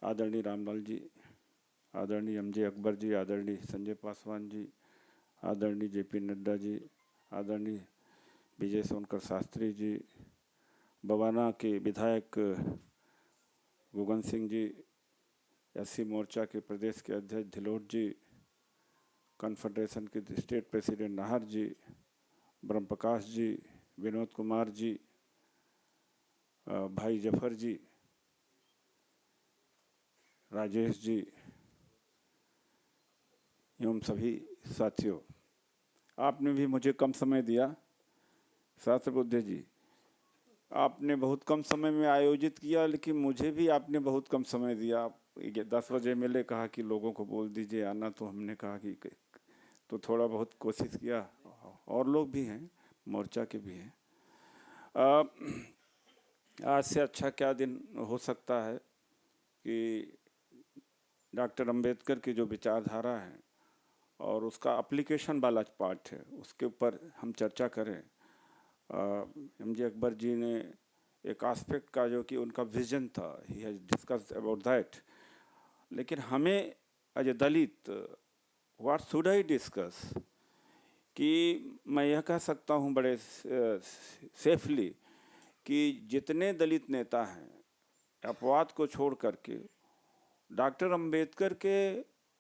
आदरणीय रामलाल जी, आदरणीय एमजे अकबर जी, आदरणीय संजय पासवान जी, आदरणीय जेपी नड्डा जी, आदरणीय विजय सोनकर शास्त्री जी, बवाना के विधायक गुगन सिंह जी, एससी मोर्चा के प्रदेश के अध्यक्ष धिलोट जी, कन्फेडरेशन के स्टेट प्रेसिडेंट नाहर जी, ब्रह्म प्रकाश जी, विनोद कुमार जी, भाई जफर जी, राजेश जी एवं सभी साथियों, आपने भी मुझे कम समय दिया। सहस्त्रबुद्धे जी, आपने बहुत कम समय में आयोजित किया, लेकिन मुझे भी आपने बहुत कम समय दिया। 10 बजे मिले, कहा कि लोगों को बोल दीजिए आना, तो हमने कहा कि तो थोड़ा बहुत कोशिश किया। और लोग भी हैं, मोर्चा के भी हैं। आज से अच्छा क्या दिन हो सकता है कि डॉक्टर अंबेडकर की जो विचारधारा है और उसका एप्लीकेशन वाला पार्ट है, उसके ऊपर हम चर्चा करें। एमजे अकबर जी ने एक एस्पेक्ट का जो कि उनका विजन था, he has discussed about that. लेकिन हमें as a Dalit what should I discuss, कि मैं यह कह सकता हूँ बड़े सेफली कि जितने दलित नेता हैं, अपवाद को छोड़ करके डॉक्टर अंबेडकर के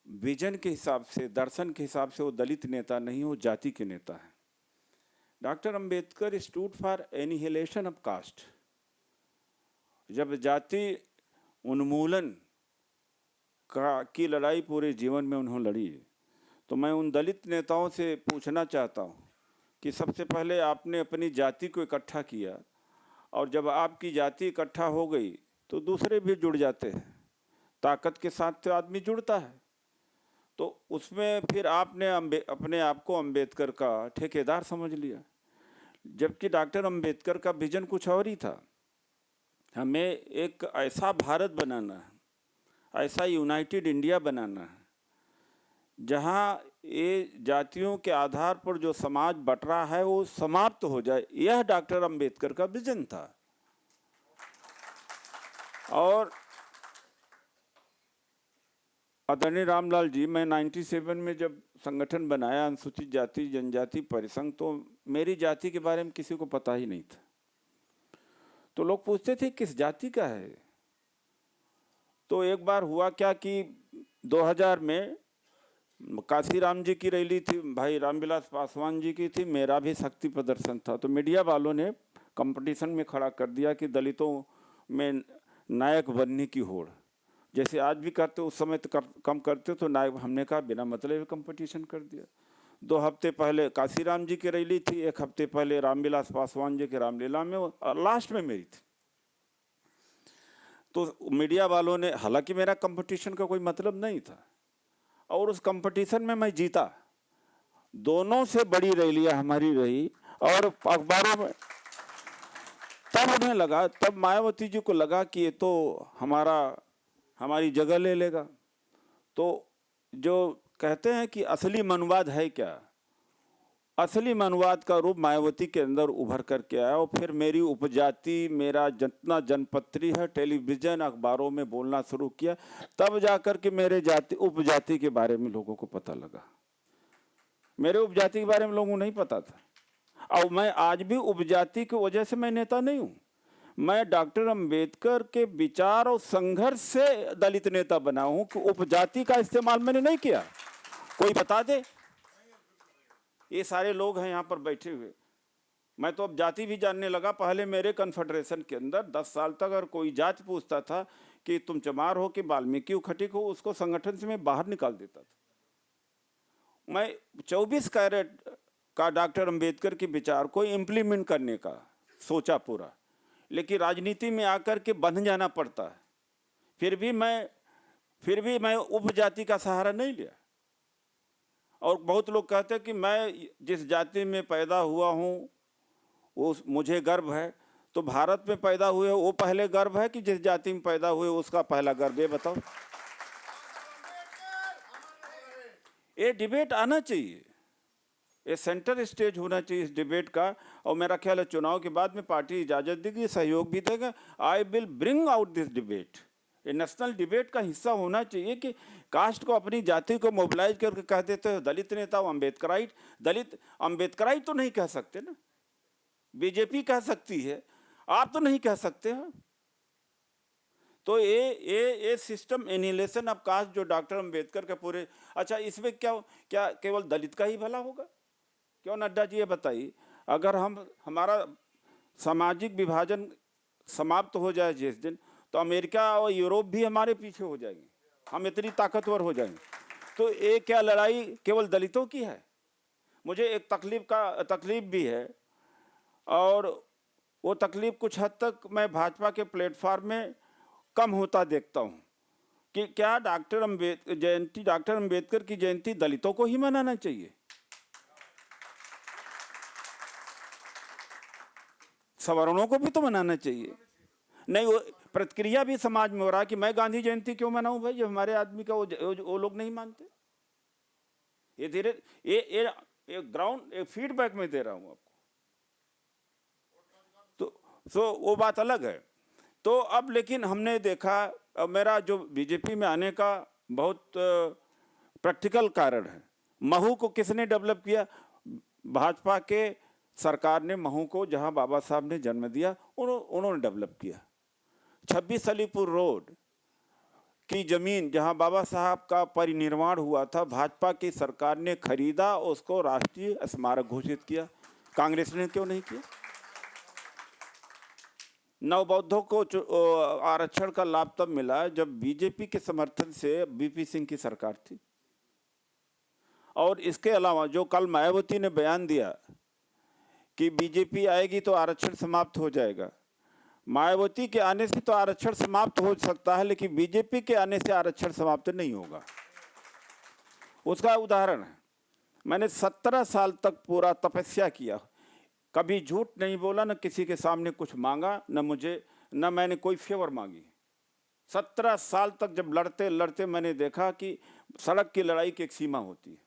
विजन के हिसाब से, दर्शन के हिसाब से वो दलित नेता नहीं, वो जाति के नेता हैं। Doctor Ambedkar stood for annihilation of caste. जब जाति उन्मूलन की लड़ाई पूरे जीवन में उन्होंने लड़ी, तो मैं उन दलित नेताओं से पूछना चाहता हूँ कि सबसे पहले आपने अपनी जाति को इकट्ठा किया, और जब आपकी जाति इकट्ठा हो गई तो दूसरे भी जुड़ जाते हैं। ताकत के साथ तो आदमी जुड़ता है। तो उसमें फिर आपने अपने आप को अंबेडकर का ठेकेदार समझ लिया, जबकि डॉक्टर अंबेडकर का विजन कुछ और ही था। हमें एक ऐसा भारत बनाना है, ऐसा यूनाइटेड इंडिया बनाना है, जहां ये जातियों के आधार पर जो समाज बट रहा है वो समाप्त हो जाए। यह डॉक्टर अंबेडकर का विजन था। और आदरणीय रामलाल जी, मैं 97 में जब संगठन बनाया अनुसूचित जाति जनजाति परिसंघ, तो मेरी जाति के बारे में किसी को पता ही नहीं था। तो लोग पूछते थे किस जाति का है। तो एक बार हुआ क्या कि 2000 में काशीराम जी की रैली थी, भाई रामविलास पासवान जी की थी, मेरा भी शक्ति प्रदर्शन था। तो मीडिया वालों ने कंपटीशन में खड़ा कर दिया कि दलितों में नायक बनने की होड़, जैसे आज भी करते, उस समय तो कम करते। तो नायक, हमने कहा बिना मतलब कंपटीशन कर दिया। 2 हफ्ते पहले काशीराम जी की रैली थी, 1 हफ्ते पहले रामविलास पासवान जी के रामलीला में, और लास्ट में मेरी थी। तो मीडिया वालों ने, हालांकि मेरा कंपटीशन का कोई मतलब नहीं था, और उस कंपटीशन में मैं जीता। दोनों से बड़ी रैलियां हमारी रही, और अखबारों में तब उन्हें लगा, तब मायावती जी को लगा कि ये तो हमारी जगह ले लेगा। तो जो कहते हैं कि असली मनवाद है क्या, असली मनवाद का रूप मायावती के अंदर उभर करके आया। और फिर मेरी उपजाति, मेरा जितना जनपत्री है, टेलीविजन अखबारों में बोलना शुरू किया। तब जाकर के मेरे उपजाति के बारे में लोगों को पता लगा। मेरे उपजाति के बारे में लोगों को नहीं पता था। और मैं आज भी उपजाति की वजह से मैं नेता नहीं हूँ। मैं डॉक्टर अंबेडकर के विचार और संघर्ष से दलित नेता बना हूँ कि उपजाति का इस्तेमाल मैंने नहीं किया। कोई बता दे। ये सारे लोग हैं यहाँ पर बैठे हुए, मैं तो अब जाति भी जानने लगा। पहले मेरे कन्फेडरेशन के अंदर 10 साल तक अगर कोई जाति पूछता था कि तुम चमार हो कि वाल्मीकि खटिक हो, उसको संगठन से मैं बाहर निकाल देता था। मैं 24 कैरेट का डॉक्टर अंबेडकर के विचार को इम्प्लीमेंट करने का सोचा पूरा, लेकिन राजनीति में आकर के बंध जाना पड़ता है। फिर भी मैं उपजाति का सहारा नहीं लिया। और बहुत लोग कहते हैं कि मैं जिस जाति में पैदा हुआ हूँ वो मुझे गर्व है। तो भारत में पैदा हुए हो वो पहले गर्व है कि जिस जाति में पैदा हुए उसका पहला गर्व, ये बताओ। ये डिबेट आना चाहिए, ये सेंटर स्टेज होना चाहिए इस डिबेट का। और मेरा ख्याल है चुनाव के बाद में पार्टी इजाज़त देगी, सहयोग भी देगा। I will bring out this debate ये नेशनल डिबेट का हिस्सा होना चाहिए कि कास्ट को, अपनी जाति को मोबिलाइज करके कह देते हो दलित नेता वो अम्बेडकराइट। दलित अम्बेडकराइट तो नहीं कह सकते ना, बीजेपी कह सकती है, आप तो नहीं कह सकते हो। तो ये सिस्टम एनिहिलेशन ऑफ कास्ट जो डॉक्टर अम्बेडकर के पूरे, अच्छा इसमें क्या क्या केवल दलित का ही भला होगा? क्यों नड्डा जी ये बताइए, अगर हमारा सामाजिक विभाजन समाप्त हो जाए जिस दिन, तो अमेरिका और यूरोप भी हमारे पीछे हो जाएंगे, हम इतनी ताकतवर हो जाएंगे। तो ये क्या लड़ाई केवल दलितों की है? मुझे एक तकलीफ भी है, और वो तकलीफ कुछ हद तक मैं भाजपा के प्लेटफॉर्म में कम होता देखता हूँ कि क्या डॉक्टर अम्बेडकर की जयंती दलितों को ही मनाना चाहिए? सवर्णों को भी तो मनाना चाहिए। नहीं, वो प्रतिक्रिया भी समाज में हो रहा है कि मैं गांधी जयंती क्यों मनाऊं भाई, जब हमारे आदमी का वो लोग नहीं मानते। ये धीरे ये ग्राउंड फीडबैक में दे रहा हूं आपको। तो वो बात अलग है। तो अब लेकिन हमने देखा, मेरा जो बीजेपी में आने का बहुत प्रैक्टिकल कारण है, महू को किसने डेवलप किया? भाजपा के सरकार ने महू को, जहां बाबा साहब ने जन्म दिया, उन्होंने डेवलप किया। 26 अलीपुर रोड की जमीन जहां बाबा साहब का परिनिर्वाण हुआ था, भाजपा की सरकार ने खरीदा, उसको राष्ट्रीय स्मारक घोषित किया। कांग्रेस ने क्यों नहीं किया? नवबौद्धों को आरक्षण का लाभ तब मिला जब बीजेपी के समर्थन से बीपी सिंह की सरकार थी। और इसके अलावा जो कल मायावती ने बयान दिया कि बीजेपी आएगी तो आरक्षण समाप्त हो जाएगा, मायावती के आने से तो आरक्षण समाप्त हो सकता है, लेकिन बीजेपी के आने से आरक्षण समाप्त नहीं होगा। उसका उदाहरण है, मैंने 17 साल तक पूरा तपस्या किया, कभी झूठ नहीं बोला, न किसी के सामने कुछ मांगा, न मैंने कोई फेवर मांगी। 17 साल तक जब लड़ते लड़ते मैंने देखा कि सड़क की लड़ाई की एक सीमा होती है।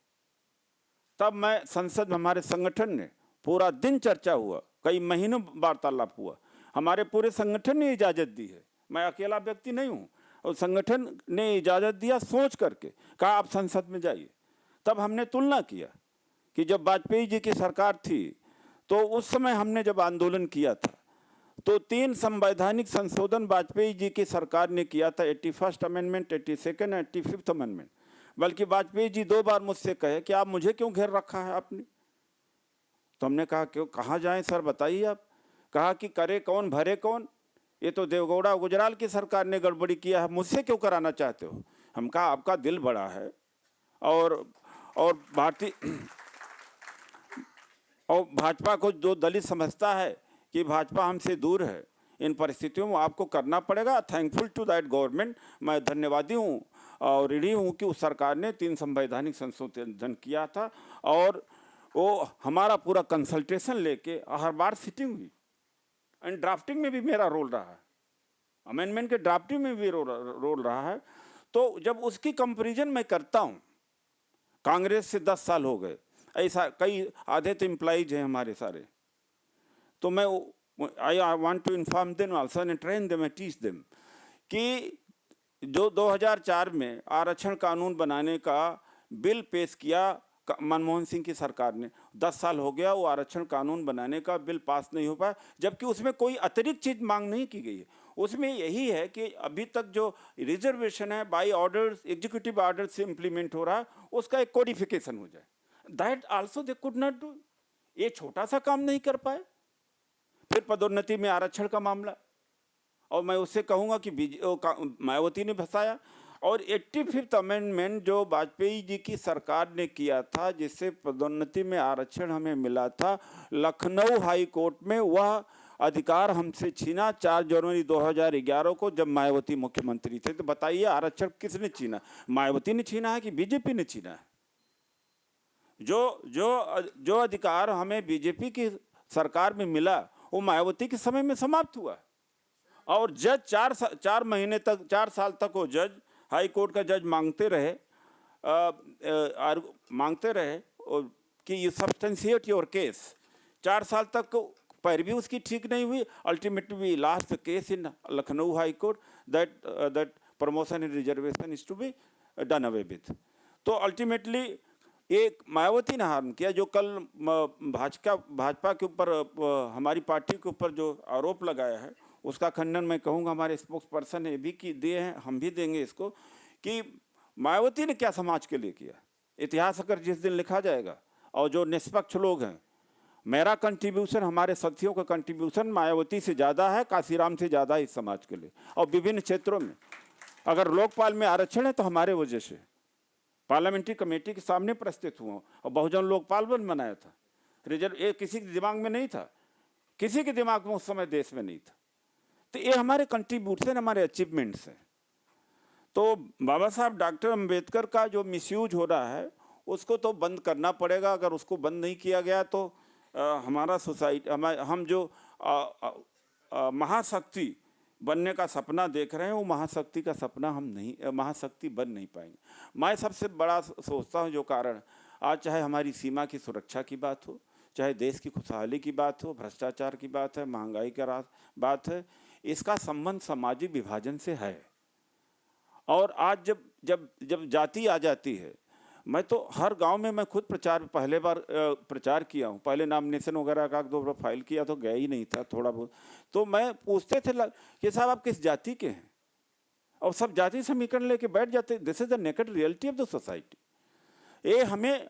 तब मैं संसद में, हमारे संगठन ने पूरा दिन चर्चा हुआ, कई महीनों वार्तालाप हुआ, हमारे पूरे संगठन ने इजाज़त दी है, मैं अकेला व्यक्ति नहीं हूँ, और संगठन ने इजाज़त दिया, सोच करके कहा आप संसद में जाइए। तब हमने तुलना किया कि जब वाजपेयी जी की सरकार थी, तो उस समय हमने जब आंदोलन किया था, तो 3 संवैधानिक संशोधन वाजपेयी जी की सरकार ने किया था, 81st amendment, 82nd, 85th amendment. बल्कि वाजपेयी जी 2 बार मुझसे कहे कि आप मुझे क्यों घेर रखा है आपने? तो हमने कहा क्यों, कहाँ जाएं सर बताइए आप? कहा कि करे कौन भरे कौन, ये तो देवगौड़ा गुजराल की सरकार ने गड़बड़ी किया है, मुझसे क्यों कराना चाहते हो? हम कहा आपका दिल बड़ा है, और भाजपा को जो दलित समझता है कि भाजपा हमसे दूर है, इन परिस्थितियों में आपको करना पड़ेगा। थैंकफुल टू दैट गवर्नमेंट, मैं धन्यवादी हूँ और ऋणी हूँ कि उस सरकार ने 3 संवैधानिक संशोधन किया था, और वो हमारा पूरा कंसल्टेशन लेके हर बार सिटिंग हुई, एंड ड्राफ्टिंग में भी मेरा रोल रहा है, अमेंडमेंट के ड्राफ्टिंग में भी रोल रहा है। तो जब उसकी कंपेरिजन मैं करता हूँ, कांग्रेस से 10 साल हो गए, ऐसा कई आधे तो एम्प्लॉइज हैं हमारे सारे, तो मैं I want to inform them also and train them and teach them कि जो 2004 में आरक्षण कानून बनाने का बिल पेश किया मनमोहन सिंह की सरकार ने, 10 साल हो गया, वो आरक्षण कानून बनाने का बिल पास नहीं हो पाया, जबकि उसमें कोई अतिरिक्त चीज मांग नहीं की गई है। उसमें यही है कि अभी तक जो रिजर्वेशन है बाई ऑर्डर, एग्जीक्यूटिव ऑर्डर से इम्प्लीमेंट हो रहा है, उसका एक कोडिफिकेशन हो जाए। That also they could not do. ये छोटा सा काम नहीं कर पाए। फिर पदोन्नति में आरक्षण का मामला, और मैं उससे कहूँगा कि मायावती ने फंसाया। और 85th अमेंडमेंट जो वाजपेयी जी की सरकार ने किया था, जिससे पदोन्नति में आरक्षण हमें मिला था, लखनऊ हाई कोर्ट में वह अधिकार हमसे छीना 4 जनवरी 2011 को, जब मायावती मुख्यमंत्री थे। तो बताइए आरक्षण किसने छीना? मायावती ने छीना है कि बीजेपी ने छीना है? जो अधिकार हमें बीजेपी की सरकार में मिला, वो मायावती के समय में समाप्त हुआ। और जज 4 महीने तक, 4 साल तक वो जज, हाई कोर्ट का जज मांगते रहे कि यू सब्सटेंशिएट योर केस। 4 साल तक पैरवी उसकी ठीक नहीं हुई। Ultimately we lost the case in Lucknow high court that promotion in reservation is to be done away with. तो अल्टीमेटली एक मायावती ने हार्म किया, जो कल भाजपा के ऊपर हमारी पार्टी के ऊपर जो आरोप लगाया है उसका खंडन मैं कहूँगा हमारे स्पोक्स पर्सन ने भी दिए हैं, हम भी देंगे इसको, कि मायावती ने क्या समाज के लिए किया। इतिहास अगर जिस दिन लिखा जाएगा और जो निष्पक्ष लोग हैं, मेरा कंट्रीब्यूशन, हमारे साथियों का कंट्रीब्यूशन मायावती से ज़्यादा है, काशीराम से ज़्यादा है इस समाज के लिए। और विभिन्न क्षेत्रों में अगर लोकपाल में आरक्षण है तो हमारे वजह से पार्लियामेंट्री कमेटी के सामने प्रस्तुत हुआ और बहुजन लोकपाल बन बनाया था। रिजर्व ये किसी के दिमाग में नहीं था, किसी के दिमाग में उस समय देश में नहीं था। तो ये हमारे कंट्रीब्यूशन, हमारे अचीवमेंट्स हैं। तो बाबा साहब डॉक्टर अम्बेडकर का जो मिसयूज हो रहा है उसको तो बंद करना पड़ेगा। अगर उसको बंद नहीं किया गया तो हमारा सोसाइटी, हम जो महाशक्ति बनने का सपना देख रहे हैं वो महाशक्ति का सपना हम नहीं, महाशक्ति बन नहीं पाएंगे। मैं सबसे बड़ा सोचता हूँ जो कारण आज चाहे हमारी सीमा की सुरक्षा की बात हो, चाहे देश की खुशहाली की बात हो, भ्रष्टाचार की बात है, महंगाई का बात है, इसका संबंध सामाजिक विभाजन से है। और आज जब जब जब जाति आ जाती है, मैं तो हर गांव में मैं खुद पहले बार प्रचार किया हूँ। पहले नॉमिनेशन वगैरह का 2 बार फाइल किया तो गया ही नहीं था थोड़ा बहुत। तो मैं पूछते थे कि साहब आप किस जाति के हैं, और सब जाति समीकरण लेके बैठ जाते। This is the naked reality of the society. ये हमें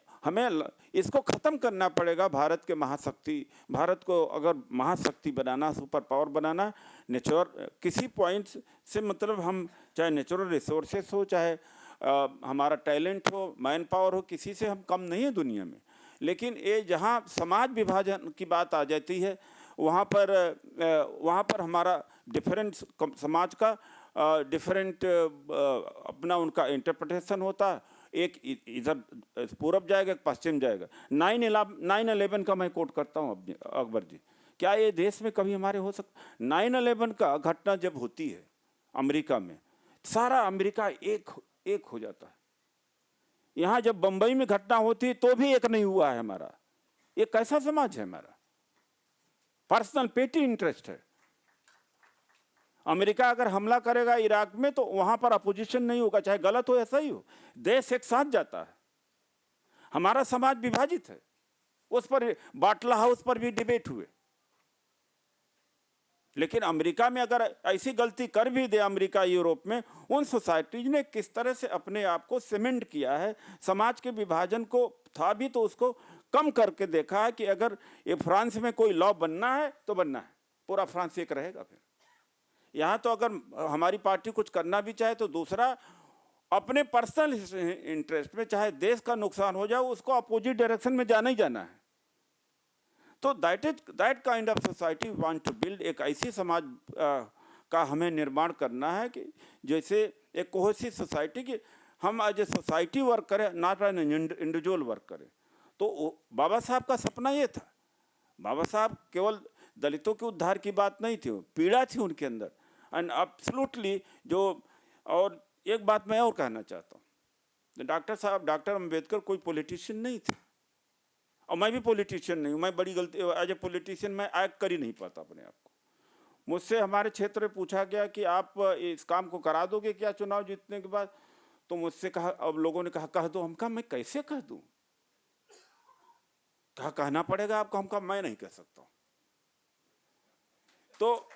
इसको ख़त्म करना पड़ेगा। भारत के महाशक्ति, भारत को अगर महाशक्ति बनाना, सुपर पावर बनाना, नेचुरल किसी पॉइंट से मतलब हम चाहे नेचुरल रिसोर्सेस हो, चाहे हमारा टैलेंट हो, मैन पावर हो, किसी से हम कम नहीं है दुनिया में। लेकिन ये जहाँ समाज विभाजन की बात आ जाती है वहाँ पर हमारा डिफरेंट समाज का डिफरेंट अपना उनका इंटरप्रिटेशन होता है। एक इधर पूरब जाएगा, एक पश्चिम जाएगा। 9/11 का मैं कोट करता हूँ अकबर जी, क्या ये देश में कभी हमारे हो सकता? 9/11 का घटना जब होती है अमेरिका में, सारा अमेरिका एक हो जाता है। यहाँ जब बंबई में घटना होती है तो भी एक नहीं हुआ है हमारा। ये कैसा समाज है हमारा? पर्सनल पेटी इंटरेस्ट है। अमेरिका अगर हमला करेगा इराक में तो वहां पर अपोजिशन नहीं होगा, चाहे गलत हो या सही हो, देश एक साथ जाता है। हमारा समाज विभाजित है। उस पर बाटला हाउस पर भी डिबेट हुए। लेकिन अमेरिका में अगर ऐसी गलती कर भी दे अमेरिका, यूरोप में, उन सोसाइटीज ने किस तरह से अपने आप को सीमेंट किया है। समाज के विभाजन को था भी तो उसको कम करके देखा है कि अगर ये फ्रांस में कोई लॉ बनना है तो बनना है, पूरा फ्रांस एक रहेगा। फिर यहाँ तो अगर हमारी पार्टी कुछ करना भी चाहे तो दूसरा अपने पर्सनल इंटरेस्ट में, चाहे देश का नुकसान हो जाए, उसको अपोजिट डायरेक्शन में जाना ही जाना है। तो that kind of society we want to build. एक ऐसी समाज का हमें निर्माण करना है कि जैसे एक कोहेसिव सोसाइटी की हम एज ए सोसाइटी वर्क करें, नॉट एन इंडिविजुअल वर्क करें। तो बाबा साहब का सपना ये था। बाबा साहब केवल दलितों के उद्धार की बात नहीं थी, पीड़ा थी उनके अंदर। एंड एब्सोल्युटली जो, और एक बात मैं और कहना चाहता हूँ, डॉक्टर अम्बेडकर कोई पॉलिटिशियन नहीं थे, और मैं भी पॉलिटिशियन नहीं हूँ। मैं बड़ी गलती, एज ए पॉलिटिशियन मैं एक्ट कर ही नहीं पाता अपने आप को। मुझसे हमारे क्षेत्र में पूछा गया कि आप इस काम को करा दोगे क्या चुनाव जीतने के बाद? तो मुझसे कहा, अब लोगों ने कहा कह दो। हम कहा मैं कैसे कह दूँ? कहा कहना पड़ेगा आपको। हम कहा मैं नहीं कह सकता हूँ। तो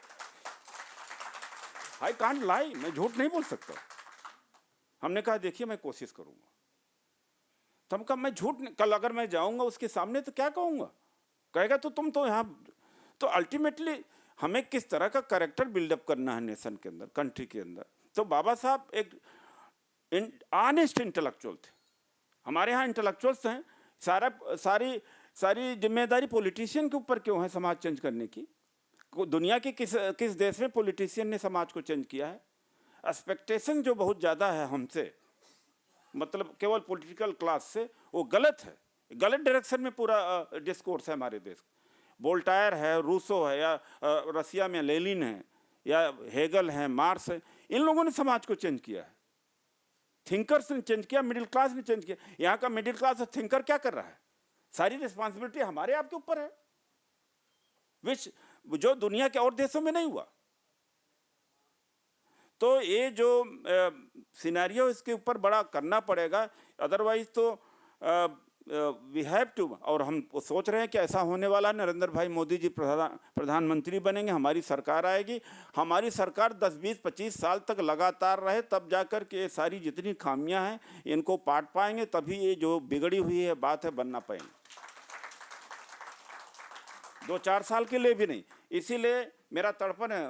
आई कांट लाई, मैं झूठ नहीं बोल सकता। हमने कहा देखिए मैं कोशिश करूंगा। तो हम कहा मैं झूठ, कल अगर मैं जाऊंगा उसके सामने तो क्या कहूंगा? कहेगा तो तुम तो यहाँ। तो अल्टीमेटली हमें किस तरह का कैरेक्टर बिल्डअप करना है नेशन के अंदर, कंट्री के अंदर। तो बाबा साहब एक ऑनेस्ट इंटेलेक्चुअल थे। हमारे यहाँ इंटेलेक्चुअल्स हैं, सारी जिम्मेदारी पॉलिटिशियन के ऊपर क्यों है समाज चेंज करने की? दुनिया के किस देश में पॉलिटिशियन ने समाज को चेंज किया है? एक्सपेक्टेशन जो बहुत ज़्यादा है हमसे, मतलब केवल पॉलिटिकल क्लास से, वो गलत है। गलत डायरेक्शन में पूरा डिस्कोर्स है हमारे देश। वोल्टायर है, रूसो है, या रसिया में लेनिन है, या हेगल है, मार्क्स है, इन लोगों ने समाज को चेंज किया है। थिंकर्स ने चेंज किया, मिडिल क्लास ने चेंज किया। यहाँ का मिडिल क्लास और थिंकर क्या कर रहा है? सारी रिस्पॉन्सिबिलिटी हमारे आपके ऊपर है, विच जो दुनिया के और देशों में नहीं हुआ। तो ये जो सिनेरियो इसके ऊपर बड़ा करना पड़ेगा, अदरवाइज तो वी हैव टू। और हम सोच रहे हैं कि ऐसा होने वाला, नरेंद्र भाई मोदी जी प्रधानमंत्री बनेंगे, हमारी सरकार आएगी, हमारी सरकार 10, 20, 25 साल तक लगातार रहे, तब जाकर के ये सारी जितनी खामियां हैं इनको पाट पाएंगे, तभी ये जो बिगड़ी हुई है बात है बन ना पाएंगे। 2-4 साल के लिए भी नहीं। इसीलिए मेरा तड़पन है,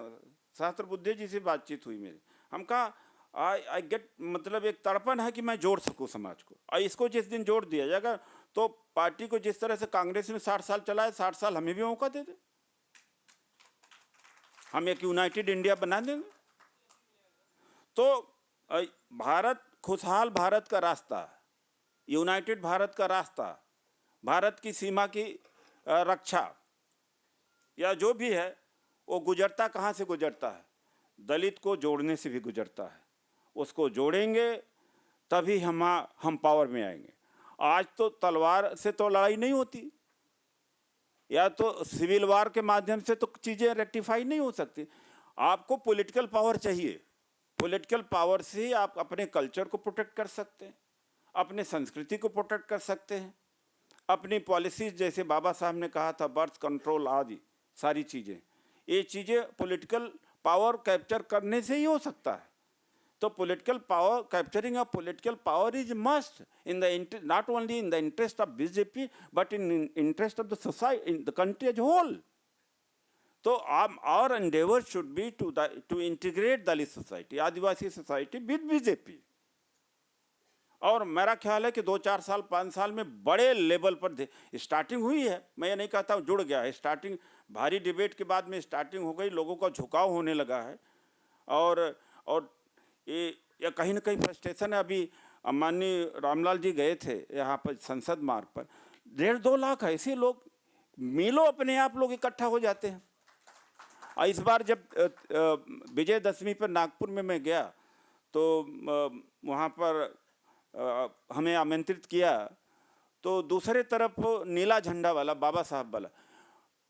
शास्त्र बुद्धि जी से बातचीत हुई मेरी, हम कहा आई गेट, मतलब एक तड़पन है कि मैं जोड़ सकूं समाज को। और इसको जिस दिन जोड़ दिया जाएगा तो पार्टी को जिस तरह से कांग्रेस में 60 साल चला है, 60 साल हमें भी मौका दे दे, हम एक यूनाइटेड इंडिया बना देंगे। तो भारत, खुशहाल भारत का रास्ता, यूनाइटेड भारत का रास्ता, भारत की सीमा की रक्षा या जो भी है वो गुजरता कहाँ से गुजरता है? दलित को जोड़ने से भी गुजरता है। उसको जोड़ेंगे तभी हम पावर में आएंगे। आज तो तलवार से तो लड़ाई नहीं होती, या तो सिविल वार के माध्यम से तो चीज़ें रेक्टिफाई नहीं हो सकती। आपको पॉलिटिकल पावर चाहिए। पॉलिटिकल पावर से ही आप अपने कल्चर को प्रोटेक्ट कर सकते हैं, अपने संस्कृति को प्रोटेक्ट कर सकते हैं, अपनी पॉलिसीज, जैसे बाबा साहब ने कहा था बर्थ कंट्रोल आदि सारी चीज़ें, ये चीज़ें पॉलिटिकल पावर कैप्चर करने से ही हो सकता है। तो political power, capturing of political power is must in the not only in the interest of BJP but in interest of the society, in the country as whole. तो our endeavour should be to integrate Dalit society, Adivasi society with BJP. और मेरा ख्याल है कि 2-4 साल 5 साल में बड़े लेवल पर स्टार्टिंग हुई है। मैं ये नहीं कहता हूँ जुड़ गया है, स्टार्टिंग भारी डिबेट के बाद में स्टार्टिंग हो गई, लोगों का झुकाव होने लगा है। और ये कहीं ना कहीं फ्रस्ट्रेशन है। अभी माननीय रामलाल जी गए थे यहाँ पर संसद मार्ग पर, 1.5-2 लाख ऐसे लोग मिलो अपने आप लोग इकट्ठा हो जाते हैं। और इस बार जब विजयदशमी पर नागपुर में मैं गया तो वहाँ पर हमें आमंत्रित किया, तो दूसरे तरफ नीला झंडा वाला, बाबा साहब वाला,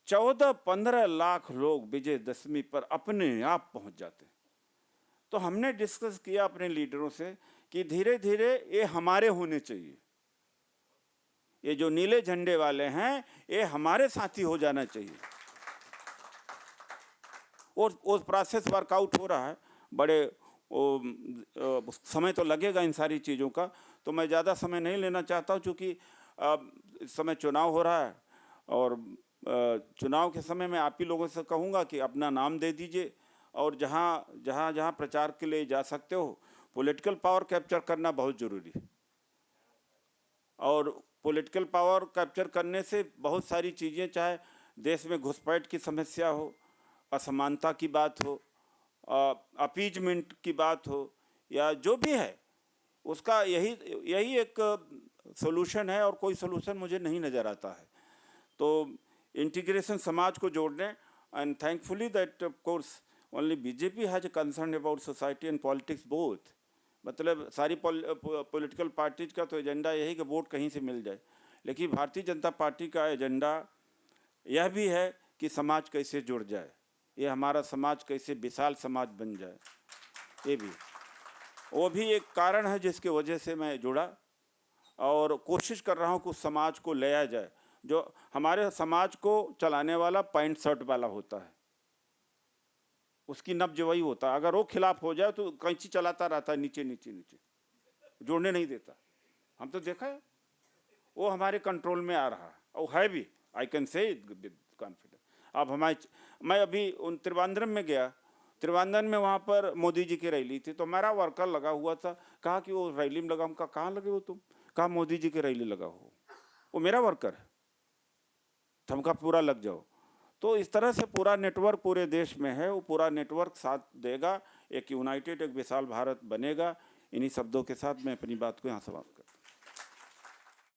14-15 लाख लोग विजयदशमी पर अपने आप पहुंच जाते हैं। तो हमने डिस्कस किया अपने लीडरों से कि धीरे धीरे ये हमारे होने चाहिए, ये जो नीले झंडे वाले हैं ये हमारे साथी हो जाना चाहिए। और वो प्रोसेस वर्कआउट हो रहा है। बड़े समय तो लगेगा इन सारी चीज़ों का, तो मैं ज़्यादा समय नहीं लेना चाहता हूँ, क्योंकि इस समय चुनाव हो रहा है। और चुनाव के समय मैं आप ही लोगों से कहूँगा कि अपना नाम दे दीजिए, और जहाँ प्रचार के लिए जा सकते हो, पॉलिटिकल पावर कैप्चर करना बहुत ज़रूरी है। और पॉलिटिकल पावर कैप्चर करने से बहुत सारी चीज़ें, चाहे देश में घुसपैठ की समस्या हो, असमानता की बात हो, अपीजमेंट की बात हो, या जो भी है, उसका यही एक सोल्यूशन है, और कोई सोल्यूशन मुझे नहीं नज़र आता है। तो इंटीग्रेशन, समाज को जोड़ने, and thankfully that of course only BJP has a concern about society and politics both. मतलब सारी पॉलिटिकल पार्टीज का तो एजेंडा यही कि वोट कहीं से मिल जाए, लेकिन भारतीय जनता पार्टी का एजेंडा यह भी है कि समाज कैसे जुड़ जाए, ये हमारा समाज कैसे विशाल समाज बन जाए, ये भी वो भी एक कारण है जिसकी वजह से मैं जुड़ा, और कोशिश कर रहा हूँ कि उस समाज को ले आया जाए जो हमारे समाज को चलाने वाला पैंट शर्ट वाला होता है, उसकी नब्ज वही होता है। अगर वो खिलाफ हो जाए तो कैंची चलाता रहता है, नीचे नीचे नीचे, जोड़ने नहीं देता। हम तो देखा है, वो हमारे कंट्रोल में आ रहा है, और है भी, I can say with confidence. अब मैं अभी त्रिवेंद्रम में गया, त्रिवेंद्रम में वहाँ पर मोदी जी की रैली थी, तो मेरा वर्कर लगा हुआ था, कहा कि वो रैली में लगा। हम कहा कहाँ लगे हो तुम? कहा मोदी जी की रैली लगा हो। वो मेरा वर्कर है, तो हम कहा पूरा लग जाओ। तो इस तरह से पूरा नेटवर्क पूरे देश में है, वो पूरा नेटवर्क साथ देगा, एक यूनाइटेड, एक विशाल भारत बनेगा। इन्हीं शब्दों के साथ मैं अपनी बात को यहाँ समाप्त कर